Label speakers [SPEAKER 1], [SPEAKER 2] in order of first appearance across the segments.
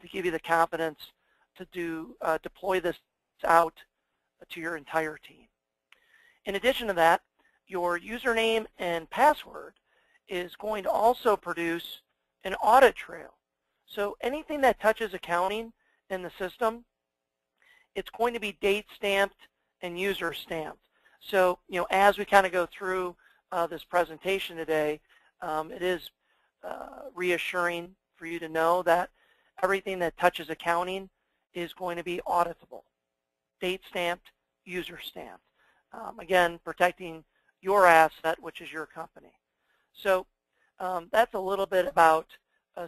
[SPEAKER 1] to give you the confidence to deploy this out to your entire team. In addition to that, your username and password is going to also produce an audit trail. So anything that touches accounting in the system, it's going to be date stamped and user stamped. So, as we kind of go through this presentation today, it is reassuring for you to know that everything that touches accounting is going to be auditable, date stamped, user stamped. Again, protecting your asset, which is your company. So that's a little bit about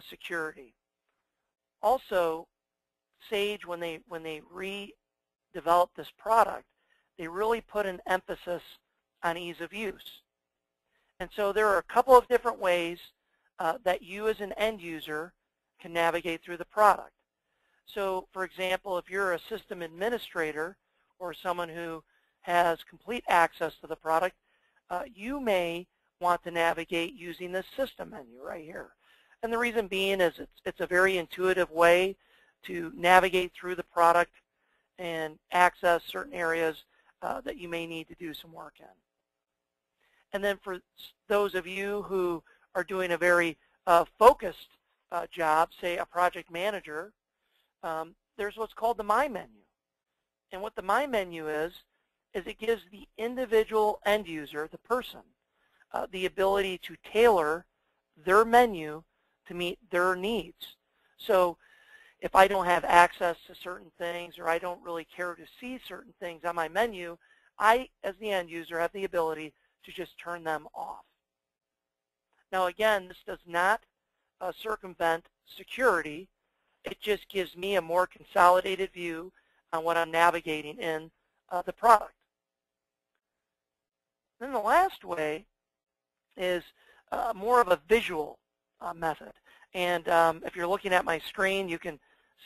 [SPEAKER 1] security. Also, Sage, when they redeveloped this product, they really put an emphasis on ease of use. And so there are a couple of different ways that you as an end user can navigate through the product. So, for example, if you're a system administrator or someone who has complete access to the product, you may want to navigate using this system menu right here. And the reason being is it's a very intuitive way to navigate through the product and access certain areas that you may need to do some work in. And then for those of you who are doing a very focused job, say a project manager, there's what's called the My Menu. And what the My Menu is it gives the individual end user, the person, the ability to tailor their menu to meet their needs. So if I don't have access to certain things or I don't really care to see certain things on my menu, I, as the end user, have the ability to just turn them off. Now again, this does not circumvent security. It just gives me a more consolidated view on what I'm navigating in the product. Then the last way is more of a visual method. And if you're looking at my screen, you can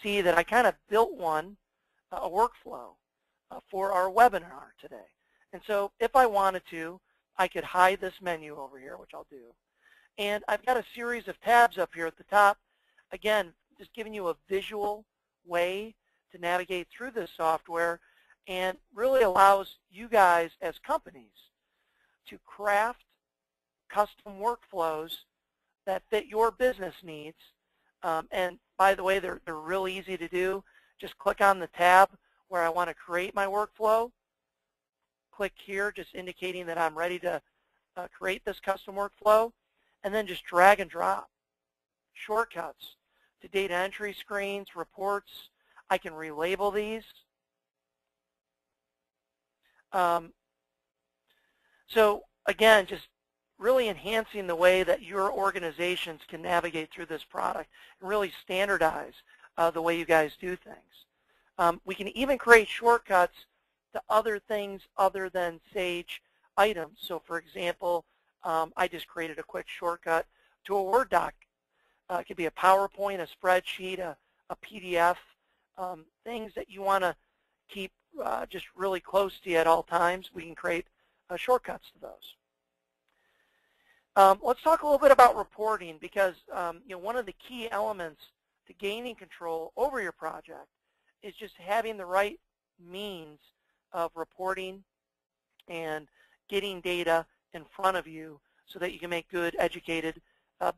[SPEAKER 1] see that I kind of built one, a workflow for our webinar today. And so if I wanted to, I could hide this menu over here, which I'll do. And I've got a series of tabs up here at the top. Again, just giving you a visual way to navigate through this software and really allows you guys as companies to craft custom workflows that fit your business needs. And by the way, they're really easy to do. Just click on the tab where I want to create my workflow. Click here, just indicating that I'm ready to create this custom workflow, and then just drag and drop shortcuts to data entry screens, reports. I can relabel these. So again, just really enhancing the way that your organizations can navigate through this product and really standardize the way you guys do things. We can even create shortcuts to other things other than Sage items. So for example, I just created a quick shortcut to a Word doc. It could be a PowerPoint, a spreadsheet, a PDF, things that you want to keep just really close to you at all times. We can create shortcuts to those. Let's talk a little bit about reporting because one of the key elements to gaining control over your project is just having the right means of reporting and getting data in front of you so that you can make good, educated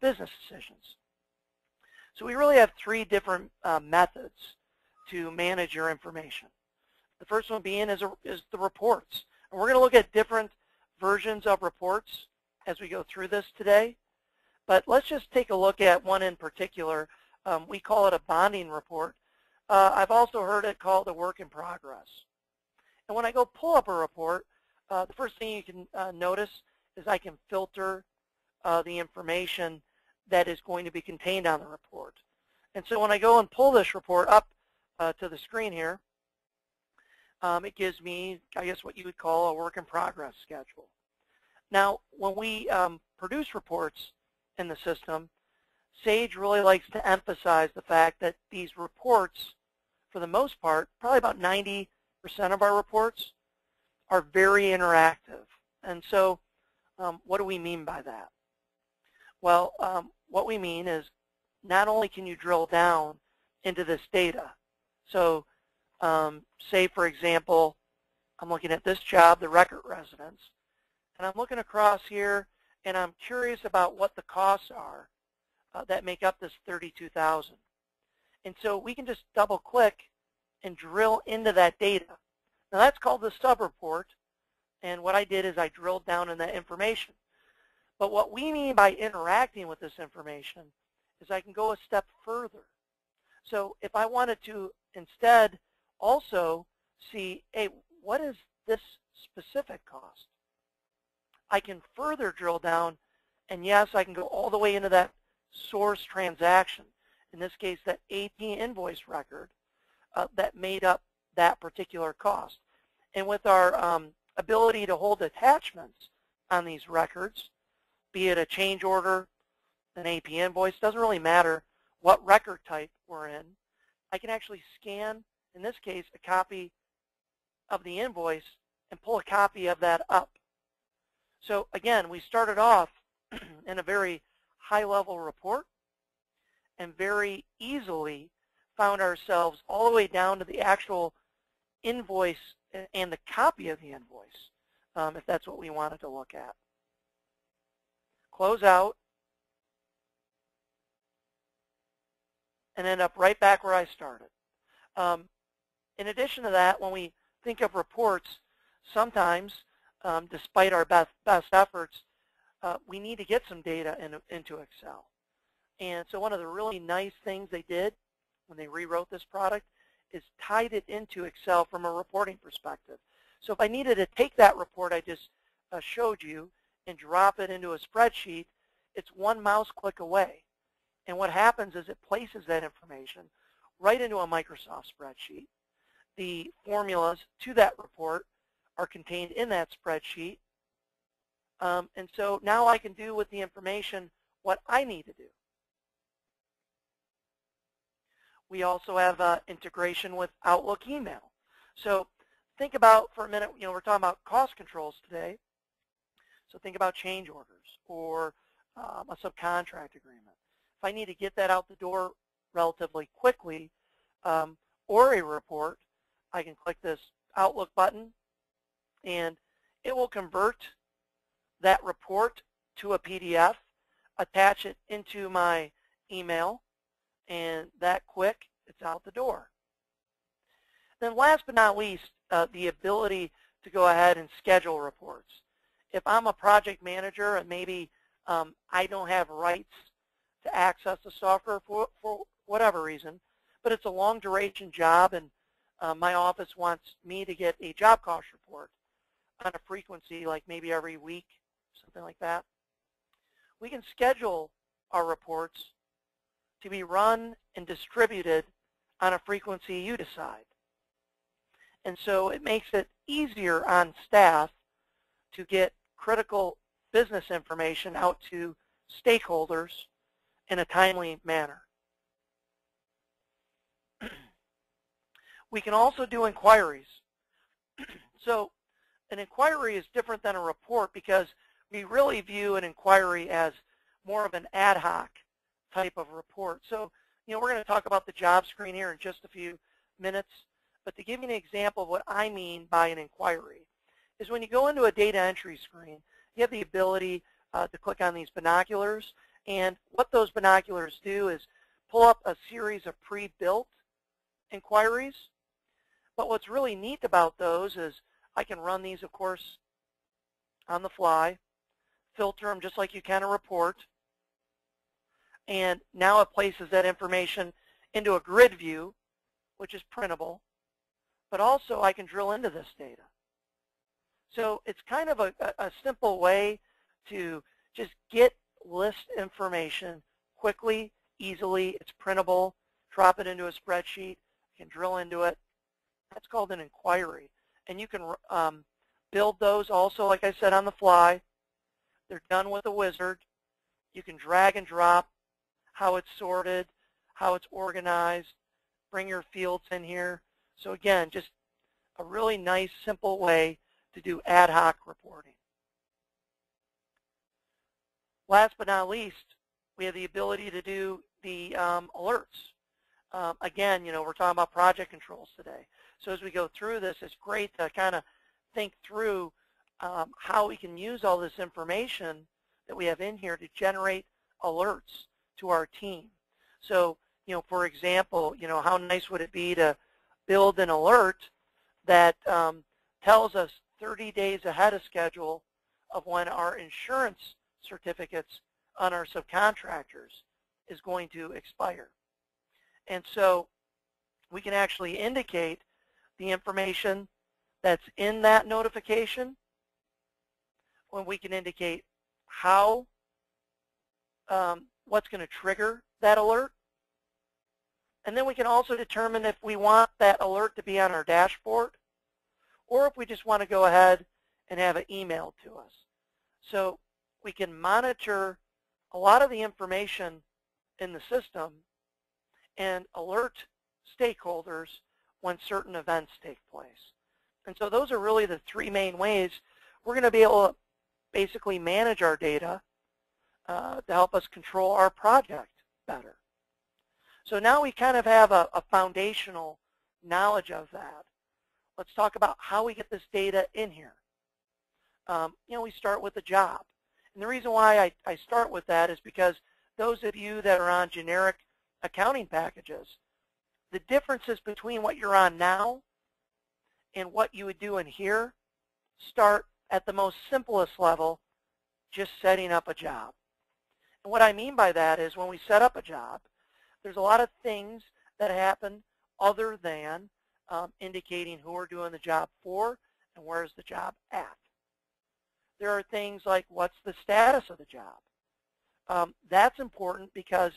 [SPEAKER 1] business decisions. So we really have three different methods to manage your information. The first one being is the reports. And we're going to look at different versions of reports as we go through this today. But let's just take a look at one in particular. We call it a bonding report. I've also heard it called a work in progress. And when I go pull up a report, the first thing you can notice is I can filter the information that is going to be contained on the report. And so when I go and pull this report up to the screen here, it gives me, I guess, what you would call a work in progress schedule. Now, when we produce reports in the system, Sage really likes to emphasize the fact that these reports, for the most part, probably about 90% of our reports, are very interactive. And so what do we mean by that? Well, what we mean is not only can you drill down into this data. So say, for example, I'm looking at this job, the record residence, and I'm looking across here, and I'm curious about what the costs are that make up this $32,000. And so we can just double-click and drill into that data. Now that's called the sub-report, and what I did is I drilled down in that information. But what we mean by interacting with this information is I can go a step further. So if I wanted to instead also see, hey, what is this specific cost? I can further drill down, and yes, I can go all the way into that source transaction. In this case, that AP invoice record that made up that particular cost. And with our ability to hold attachments on these records, be it a change order, an AP invoice, doesn't really matter what record type we're in, I can actually scan, in this case, a copy of the invoice and pull a copy of that up. So again, we started off in a very high-level report and very easily found ourselves all the way down to the actual invoice and the copy of the invoice, if that's what we wanted to look at. Close out, and end up right back where I started. In addition to that, when we think of reports, sometimes, despite our best efforts, we need to get some data into Excel. And so one of the really nice things they did when they rewrote this product is tied it into Excel from a reporting perspective. So if I needed to take that report I just showed you and drop it into a spreadsheet, it's one mouse click away. And what happens is it places that information right into a Microsoft spreadsheet. The formulas to that report are contained in that spreadsheet. And so now I can do with the information what I need to do. We also have integration with Outlook email. So think about, for a minute, we're talking about cost controls today. So think about change orders or a subcontract agreement. If I need to get that out the door relatively quickly, or a report, I can click this Outlook button, and it will convert that report to a PDF, attach it into my email, and that quick, it's out the door. Then last but not least, the ability to go ahead and schedule reports. If I'm a project manager and maybe I don't have rights to access the software for whatever reason, but it's a long duration job and my office wants me to get a job cost report on a frequency like maybe every week, something like that. We can schedule our reports to be run and distributed on a frequency you decide. And so it makes it easier on staff to get critical business information out to stakeholders in a timely manner. We can also do inquiries. So an inquiry is different than a report because we really view an inquiry as more of an ad hoc type of report. So, we're going to talk about the job screen here in just a few minutes, but to give you an example of what I mean by an inquiry is when you go into a data entry screen, you have the ability to click on these binoculars, and what those binoculars do is pull up a series of pre-built inquiries. But what's really neat about those is I can run these, of course, on the fly, filter them just like you can a report, and now it places that information into a grid view, which is printable, but also I can drill into this data. So it's kind of a simple way to just get list information quickly, easily. It's printable. Drop it into a spreadsheet. You can drill into it. That's called an inquiry. And you can build those also, like I said, on the fly. They're done with a wizard. You can drag and drop how it's sorted, how it's organized, bring your fields in here. So again, just a really nice, simple way to do ad hoc reporting. Last but not least, we have the ability to do the alerts. Again, we're talking about project controls today. So as we go through this, it's great to kind of think through how we can use all this information that we have in here to generate alerts to our team. So, for example, how nice would it be to build an alert that tells us 30 days ahead of schedule of when our insurance certificates on our subcontractors is going to expire. And so we can actually indicate the information that's in that notification, when we can indicate how, what's going to trigger that alert. And then we can also determine if we want that alert to be on our dashboard or if we just want to go ahead and have it emailed to us. So we can monitor a lot of the information in the system and alert stakeholders when certain events take place. And so those are really the three main ways we're going to be able to basically manage our data to help us control our project better. So now we kind of have a foundational knowledge of that. Let's talk about how we get this data in here. We start with the job. And the reason why I start with that is because those of you that are on generic accounting packages, the differences between what you're on now and what you would do in here start at the most simplest level, just setting up a job. And what I mean by that is when we set up a job, there's a lot of things that happen other than indicating who we're doing the job for and where's the job at. There are things like what's the status of the job. That's important because,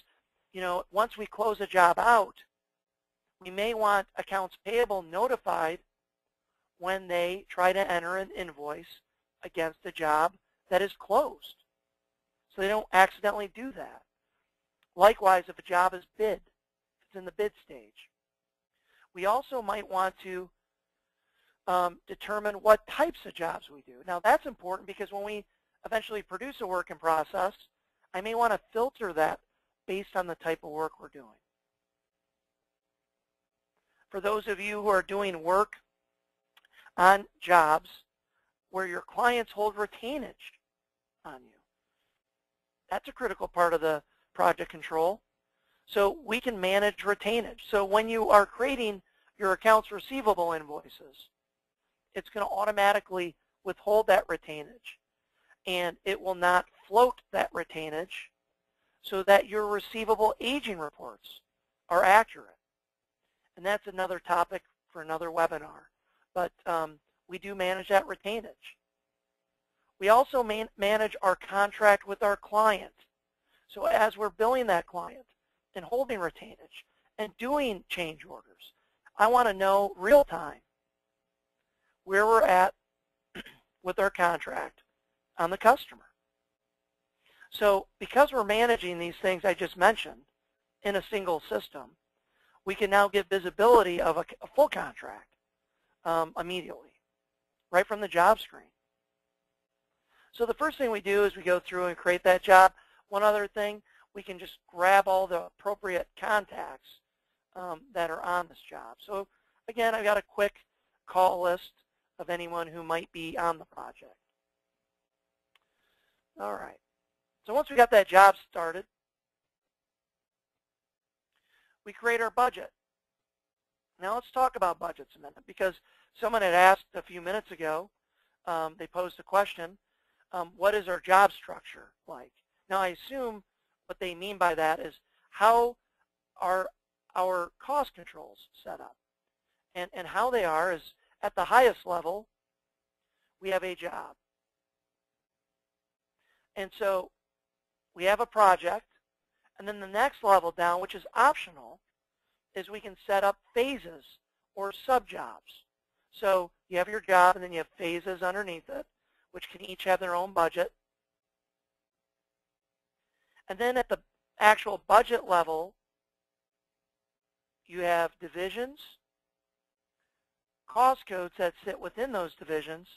[SPEAKER 1] once we close a job out, we may want accounts payable notified when they try to enter an invoice against a job that is closed, so they don't accidentally do that. Likewise, if a job is bid, if it's in the bid stage. We also might want to determine what types of jobs we do. Now that's important because when we eventually produce a work in process, I may want to filter that based on the type of work we're doing. For those of you who are doing work on jobs where your clients hold retainage on you, that's a critical part of the project control. So we can manage retainage. So when you are creating your accounts receivable invoices, it's going to automatically withhold that retainage, and it will not float that retainage so that your receivable aging reports are accurate. And that's another topic for another webinar. But we do manage that retainage. We also manage our contract with our client. So as we're billing that client and holding retainage and doing change orders, I want to know real time where we're at with our contract on the customer. So because we're managing these things I just mentioned in a single system, we can now get visibility of a full contract immediately, right from the job screen. So the first thing we do is we go through and create that job. One other thing, we can just grab all the appropriate contacts that are on this job. So again, I've got a quick call list of anyone who might be on the project. All right. So once we got that job started, we create our budget. Now let's talk about budgets a minute, because someone had asked a few minutes ago, they posed a question, what is our job structure like? Now I assume what they mean by that is how are our cost controls set up? And how they are is at the highest level, we have a job. And so we have a project, and then the next level down, which is optional, is we can set up phases or sub-jobs. So you have your job, and then you have phases underneath it, which can each have their own budget. And then at the actual budget level, you have divisions, cost codes that sit within those divisions,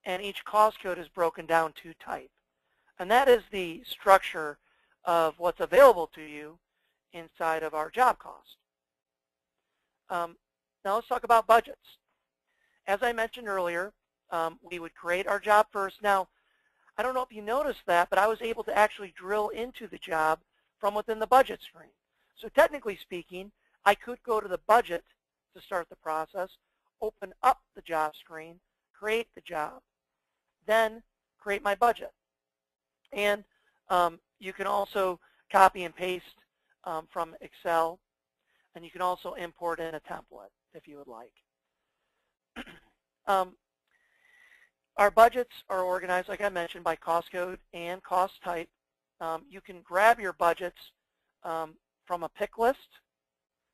[SPEAKER 1] and each cost code is broken down to type. And that is the structure of what's available to you inside of our job cost. Now let's talk about budgets. As I mentioned earlier, we would create our job first. Now, I don't know if you noticed that, but I was able to actually drill into the job from within the budget screen. So technically speaking, I could go to the budget to start the process, open up the job screen, create the job, then create my budget. And you can also copy and paste from Excel, and you can also import in a template if you would like. Our budgets are organized, like I mentioned, by cost code and cost type. You can grab your budgets from a pick list,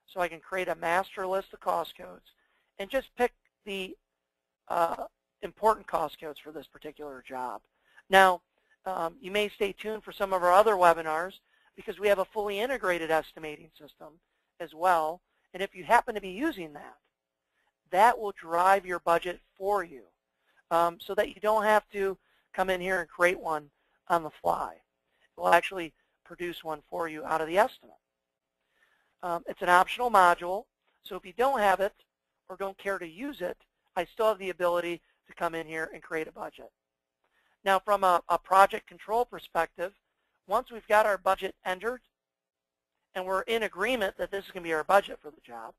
[SPEAKER 1] so I can create a master list of cost codes and just pick the important cost codes for this particular job. Now, you may stay tuned for some of our other webinars because we have a fully integrated estimating system as well, and if you happen to be using that, that will drive your budget for you so that you don't have to come in here and create one on the fly. It will actually produce one for you out of the estimate. It's an optional module, so if you don't have it or don't care to use it, I still have the ability to come in here and create a budget. Now, from a project control perspective, once we've got our budget entered and we're in agreement that this is going to be our budget for the job,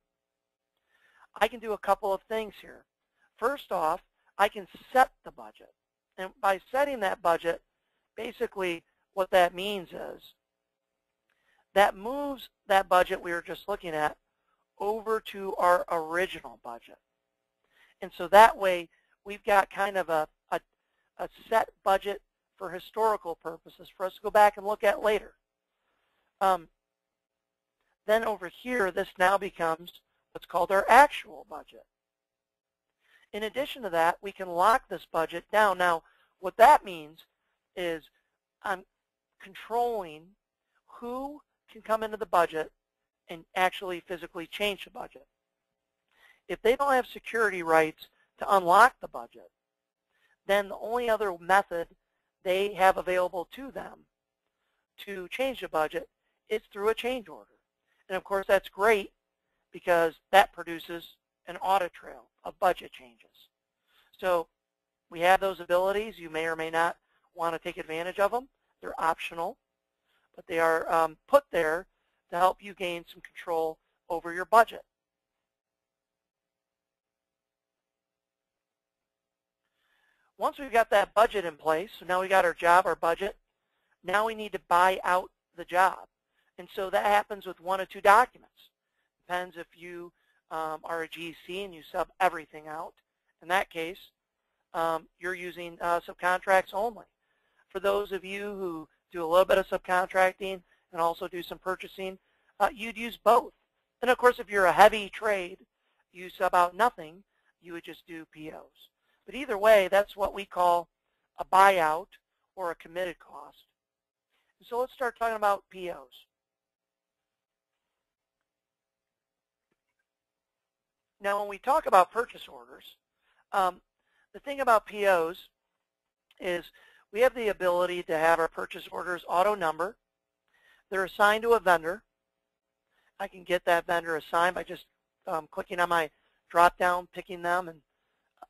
[SPEAKER 1] I can do a couple of things here. First off, I can set the budget. And by setting that budget, basically what that means is that moves that budget we were just looking at over to our original budget. And so that way, we've got kind of a set budget for historical purposes for us to go back and look at later. Then over here, this now becomes what's called our actual budget. In addition to that, we can lock this budget down. Now, what that means is I'm controlling who can come into the budget and actually physically change the budget. If they don't have security rights to unlock the budget, then the only other method they have available to them to change the budget is through a change order. And of course, that's great because that produces an audit trail of budget changes. So we have those abilities. You may or may not want to take advantage of them. They're optional, but they are put there to help you gain some control over your budget. Once we've got that budget in place, so now we got our job, our budget, now we need to buy out the job. And so that happens with one of two documents. Depends if you are a GC and you sub everything out. In that case, you're using subcontracts only. For those of you who do a little bit of subcontracting and also do some purchasing, you'd use both. And of course, if you're a heavy trade, you sub out nothing, you would just do POs. But either way, that's what we call a buyout or a committed cost. So let's start talking about POs. Now, when we talk about purchase orders, the thing about POs is we have the ability to have our purchase orders auto-number. They're assigned to a vendor. I can get that vendor assigned by just clicking on my drop-down, picking them, and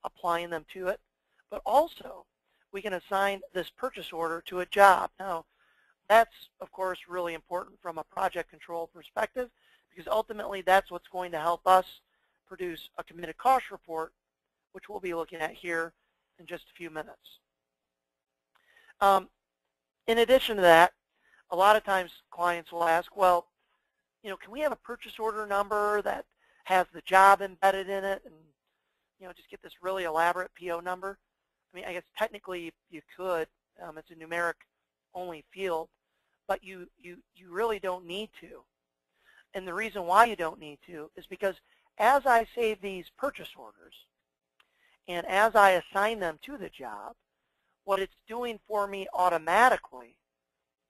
[SPEAKER 1] applying them to it. But also, we can assign this purchase order to a job. Now, that's, of course, really important from a project control perspective because ultimately that's what's going to help us produce a committed cost report, which we'll be looking at here in just a few minutes. In addition to that, a lot of times clients will ask, well, can we have a purchase order number that has the job embedded in it and, just get this really elaborate PO number? I mean, I guess technically you could. It's a numeric only field, but you really don't need to. And the reason why you don't need to is because as I save these purchase orders and as I assign them to the job, what it's doing for me automatically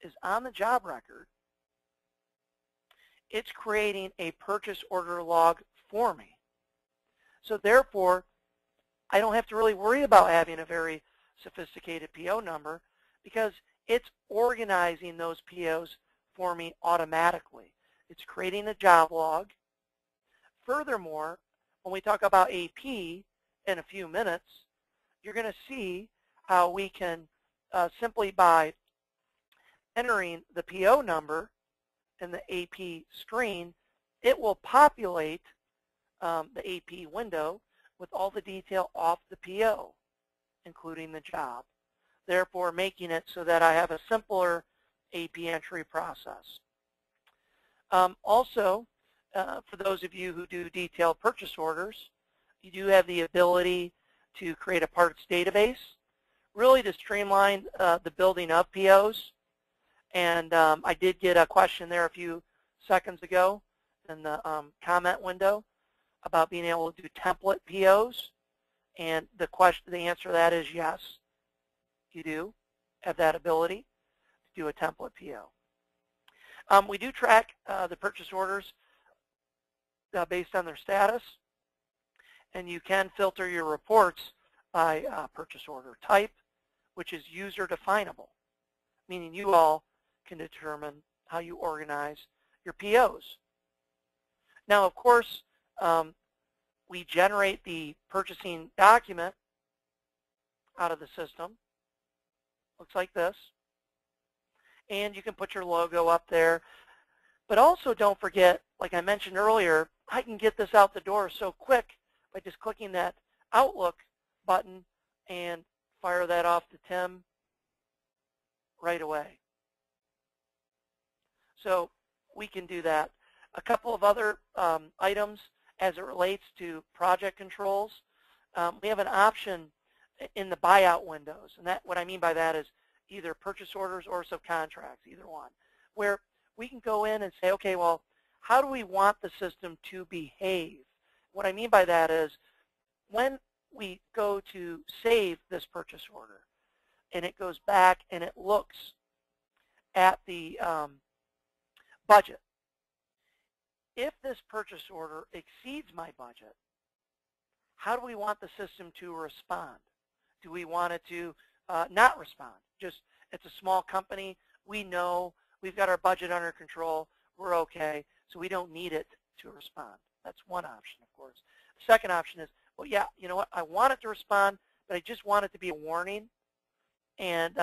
[SPEAKER 1] is on the job record, it's creating a purchase order log for me. So therefore, I don't have to really worry about having a very sophisticated PO number because it's organizing those POs for me automatically. It's creating a job log. Furthermore, when we talk about AP in a few minutes, you're going to see how we can simply by entering the PO number in the AP screen, it will populate the AP window with all the detail off the PO, including the job, therefore making it so that I have a simpler AP entry process. Also, for those of you who do detailed purchase orders, you do have the ability to create a parts database, really to streamline the building of POs. And I did get a question there a few seconds ago in the comment window about being able to do template POs. And the answer to that is yes, you do have that ability to do a template PO. We do track the purchase orders based on their status, and you can filter your reports by purchase order type, which is user definable, meaning you all can determine how you organize your POs. Now, of course, we generate the purchasing document out of the system. Looks like this. And you can put your logo up there. But also don't forget, like I mentioned earlier, I can get this out the door so quick by just clicking that Outlook button and fire that off to Tim right away. So we can do that. A couple of other items as it relates to project controls. We have an option in the buyout windows, and that what I mean by that is either purchase orders or subcontracts, either one, where we can go in and say, okay, well, how do we want the system to behave? What I mean by that is when we go to save this purchase order and it goes back and it looks at the budget, if this purchase order exceeds my budget, how do we want the system to respond? Do we want it to not respond? Just, it's a small company. We know we've got our budget under control. We're okay. So we don't need it to respond. That's one option, of course. The second option is, well, yeah, you know what? I want it to respond, but I just want it to be a warning. And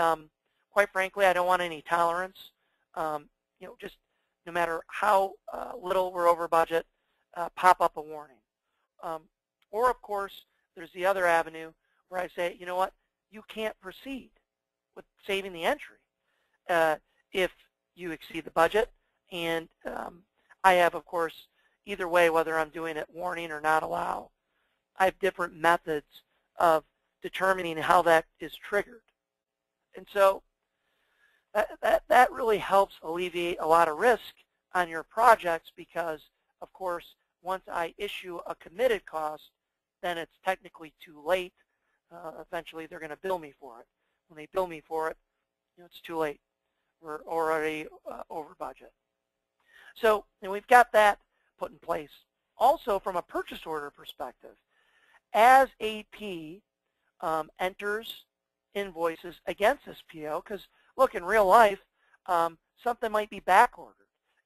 [SPEAKER 1] quite frankly, I don't want any tolerance. You know, just no matter how little we're over budget, pop up a warning. Or, of course, there's the other avenue where I say, you know what? You can't proceed with saving the entry if you exceed the budget. And I have, of course, either way, whether I'm doing it warning or not allow, I have different methods of determining how that is triggered. And so that really helps alleviate a lot of risk on your projects because, of course, once I issue a committed cost, then it's technically too late. Eventually, they're going to bill me for it. When they bill me for it, you know, it's too late. We're already over budget. So, and we've got that put in place. Also, from a purchase order perspective, as AP enters invoices against this PO, because look, in real life, something might be back ordered.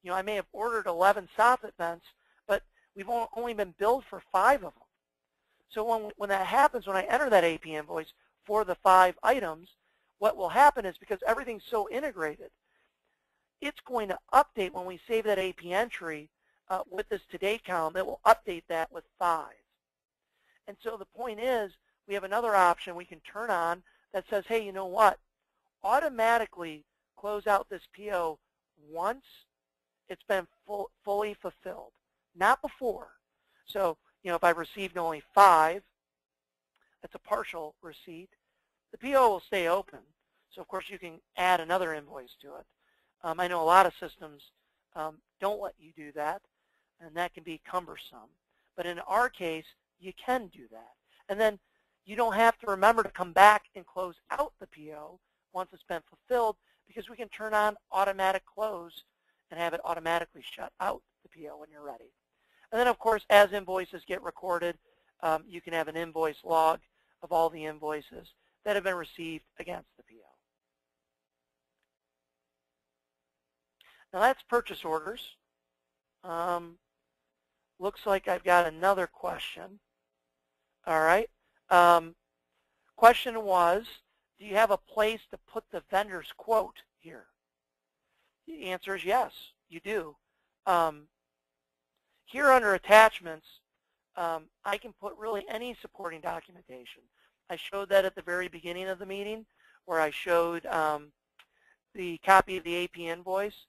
[SPEAKER 1] You know, I may have ordered 11 soffit vents, but we've only been billed for 5 of them. So when that happens, when I enter that AP invoice for the 5 items, what will happen is because everything's so integrated, it's going to update when we save that AP entry with this today column. It will update that with 5. And so the point is, we have another option we can turn on that says, hey, you know what? Automatically close out this PO once it's been fully fulfilled, not before. So, you know, if I've received only 5, that's a partial receipt. The PO will stay open. So, of course, you can add another invoice to it. I know a lot of systems don't let you do that, and that can be cumbersome. But in our case, you can do that. And then you don't have to remember to come back and close out the PO once it's been fulfilled because we can turn on automatic close and have it automatically shut out the PO when you're ready. And then, of course, as invoices get recorded, you can have an invoice log of all the invoices that have been received against the PO. Now, that's purchase orders. Looks like I've got another question. All right. Question was, do you have a place to put the vendor's quote here? The answer is yes, you do. Here under attachments, I can put really any supporting documentation. I showed that at the very beginning of the meeting where I showed the copy of the AP invoice.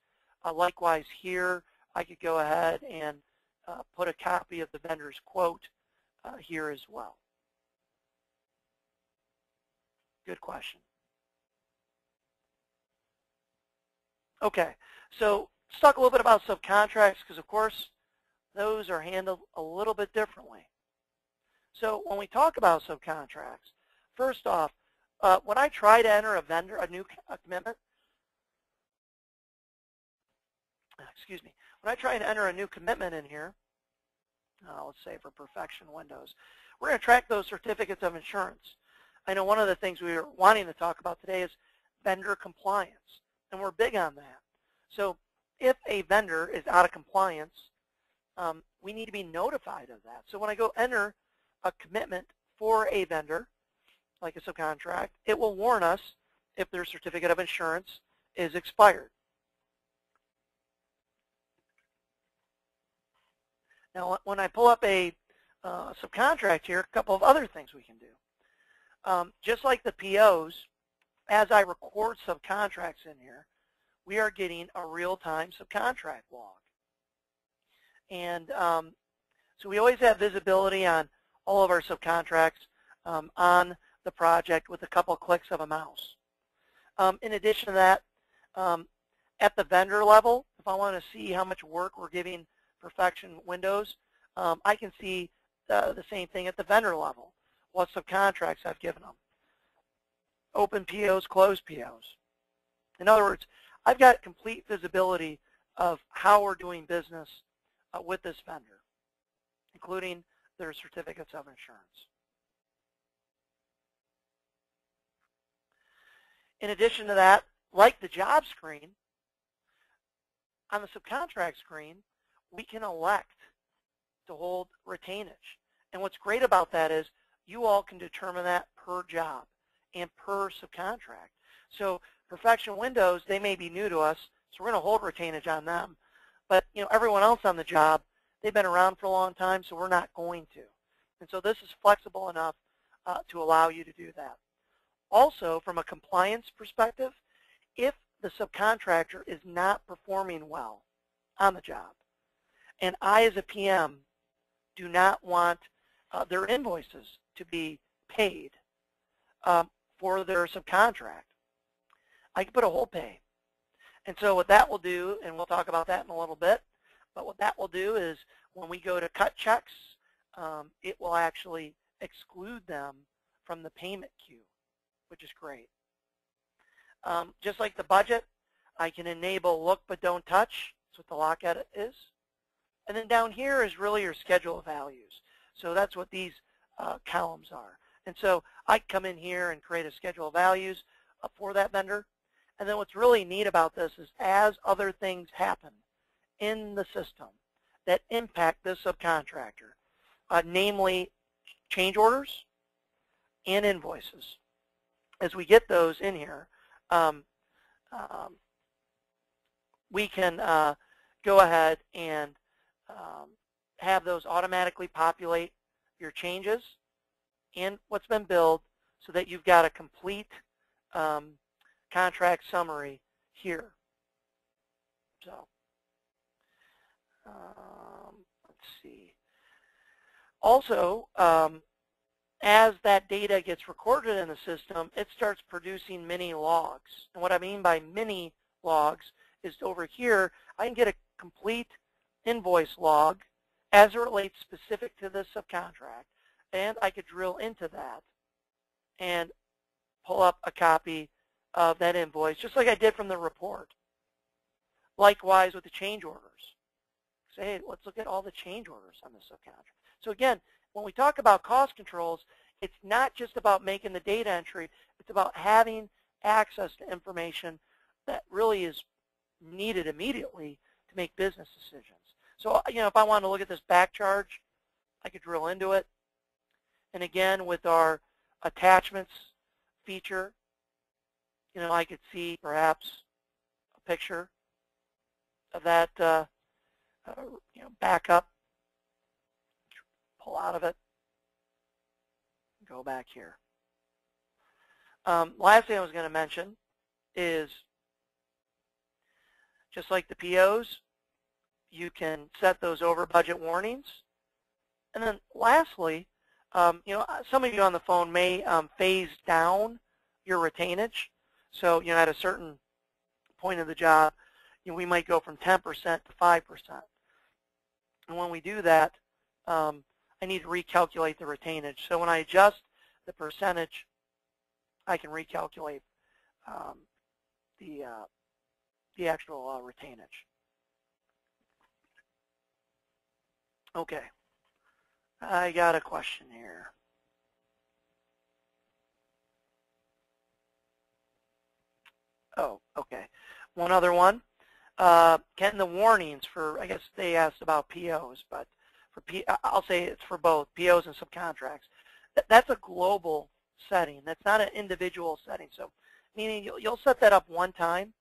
[SPEAKER 1] Likewise here, I could go ahead and put a copy of the vendor's quote here as well. Good question. Okay, so let's talk a little bit about subcontracts because, of course, those are handled a little bit differently. So when we talk about subcontracts, first off, when I try to enter a new commitment, when I try to enter a new commitment in here, let's say for Perfection Windows, we're going to track those certificates of insurance. I know one of the things we were wanting to talk about today is vendor compliance, and we're big on that. So if a vendor is out of compliance, we need to be notified of that. So when I go enter a commitment for a vendor, like a subcontract, it will warn us if their certificate of insurance is expired. Now, when I pull up a subcontract here, a couple of other things we can do. Just like the POs, as I record subcontracts in here, we are getting a real-time subcontract log. And so we always have visibility on all of our subcontracts on the project with a couple clicks of a mouse. In addition to that, at the vendor level, if I want to see how much work we're giving Perfection Windows, I can see the same thing at the vendor level, what subcontracts I've given them. Open POs, closed POs. In other words, I've got complete visibility of how we're doing business with this vendor, including their certificates of insurance. In addition to that, like the job screen, on the subcontract screen, we can elect to hold retainage. And what's great about that is you all can determine that per job and per subcontract. So Perfection Windows, they may be new to us, so we're going to hold retainage on them. But everyone else on the job, they've been around for a long time, so we're not going to. And so this is flexible enough to allow you to do that. Also, from a compliance perspective, if the subcontractor is not performing well on the job, and I as a PM do not want their invoices to be paid for their subcontract, I can put a hold pay. And so what that will do, and we'll talk about that in a little bit, but what that will do is when we go to cut checks, it will actually exclude them from the payment queue, which is great. Just like the budget, I can enable look but don't touch. That's what the lock edit is. And then down here is really your schedule of values. So that's what these columns are. And so I can come in here and create a schedule of values for that vendor. And then what's really neat about this is as other things happen in the system that impact this subcontractor, namely change orders and invoices, as we get those in here, we can go ahead and have those automatically populate your changes and what's been billed so that you've got a complete contract summary here. So let's see. Also, as that data gets recorded in the system, it starts producing mini logs. And what I mean by mini logs is over here, I can get a complete invoice log as it relates specific to this subcontract, and I could drill into that and pull up a copy of that invoice, just like I did from the report. Likewise with the change orders. Say, hey, let's look at all the change orders on the subcontract. So again, when we talk about cost controls, it's not just about making the data entry, it's about having access to information that really is needed immediately to make business decisions. So, if I want to look at this back charge, I could drill into it. And again, with our attachments feature, I could see perhaps a picture of that, backup, pull out of it, go back here. Last thing I was going to mention is, just like the POs, you can set those over budget warnings. And then lastly, some of you on the phone may phase down your retainage. So, at a certain point of the job, we might go from 10% to 5%. And when we do that, I need to recalculate the retainage. So when I adjust the percentage, I can recalculate the actual retainage. Okay, I got a question here. Oh, okay. One other one. Can the warnings for, I guess they asked about POs, but I'll say it's for both POs and subcontracts. That's a global setting. That's not an individual setting. So, meaning you'll set that up one time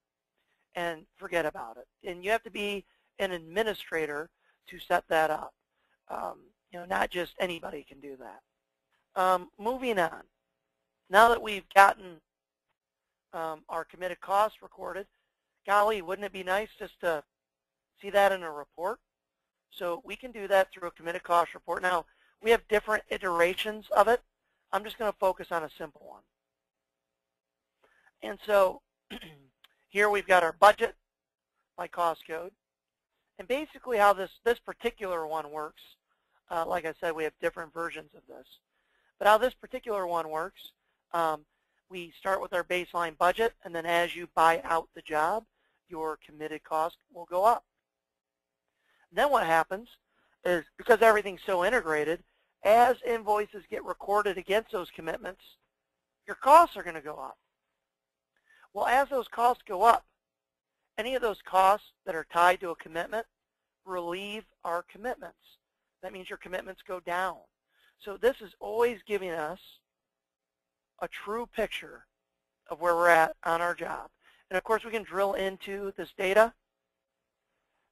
[SPEAKER 1] and forget about it. And you have to be an administrator to set that up. Not just anybody can do that. Moving on. Now that we've gotten our committed costs recorded, golly, wouldn't it be nice just to see that in a report? So we can do that through a committed cost report. Now, we have different iterations of it. I'm just going to focus on a simple one. And so here we've got our budget by cost code. And basically how this particular one works, like I said, we have different versions of this. But how this particular one works, we start with our baseline budget, and then as you buy out the job, your committed cost will go up. Then what happens is, because everything's so integrated, as invoices get recorded against those commitments, your costs are going to go up. Well, as those costs go up, any of those costs that are tied to a commitment relieve our commitments. That means your commitments go down. So this is always giving us a true picture of where we're at on our job. And of course, we can drill into this data.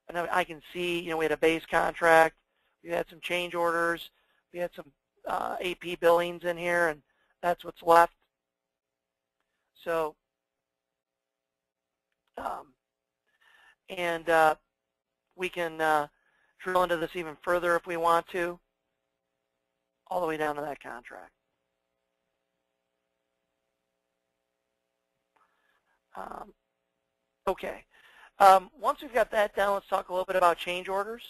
[SPEAKER 1] And I can see, we had a base contract, we had some change orders, we had some AP billings in here, and that's what's left. So, we can drill into this even further if we want to, all the way down to that contract. Okay. Once we've got that down, let's talk a little bit about change orders.